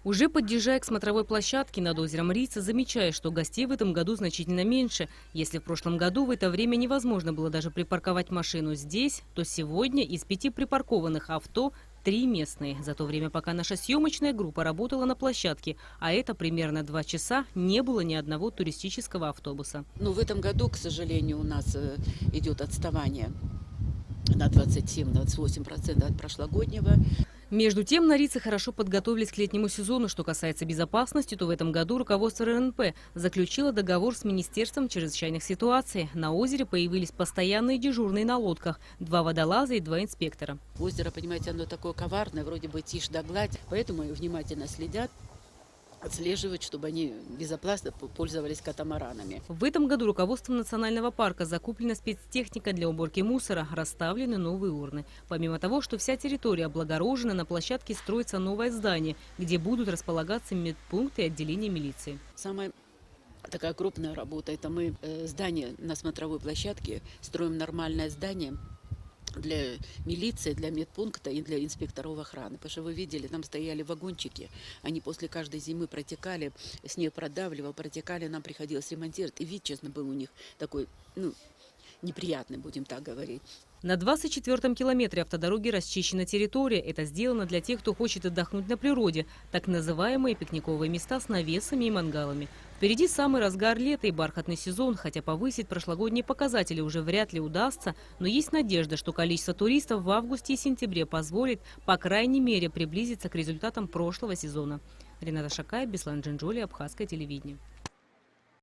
Уже подъезжая к смотровой площадке над озером Рица, замечая, что гостей в этом году значительно меньше. Если в прошлом году в это время невозможно было даже припарковать машину здесь, то сегодня из 5 припаркованных авто 3 местные. За то время, пока наша съемочная группа работала на площадке, а это примерно 2 часа, не было ни одного туристического автобуса. Но в этом году, к сожалению, у нас идет отставание на 27-28% от прошлогоднего. Между тем, на Рице хорошо подготовились к летнему сезону. Что касается безопасности, то в этом году руководство РНП заключило договор с Министерством чрезвычайных ситуаций. На озере появились постоянные дежурные на лодках, 2 водолаза и 2 инспектора. Озеро, понимаете, оно такое коварное, вроде бы тишь да гладь, поэтому внимательно следят, отслеживают, чтобы они безопасно пользовались катамаранами. В этом году руководством национального парка закуплена спецтехника для уборки мусора, расставлены новые урны. Помимо того, что вся территория облагорожена, на площадке строится новое здание, где будут располагаться медпункты и отделения милиции. Самая такая крупная работа – это мы здание на смотровой площадке строим, нормальное здание для милиции, для медпункта и для инспекторов охраны. Потому что вы видели, там стояли вагончики, они после каждой зимы протекали, снег продавливал, протекали, нам приходилось ремонтировать. И вид, честно, был у них такой, неприятный, будем так говорить. На 24-м километре автодороги расчищена территория. Это сделано для тех, кто хочет отдохнуть на природе. Так называемые пикниковые места с навесами и мангалами. Впереди самый разгар лета и бархатный сезон, хотя повысить прошлогодние показатели уже вряд ли удастся. Но есть надежда, что количество туристов в августе и сентябре позволит, по крайней мере, приблизиться к результатам прошлого сезона. Рената Шакаева, Беслан Джинджоли, Абхазское телевидение.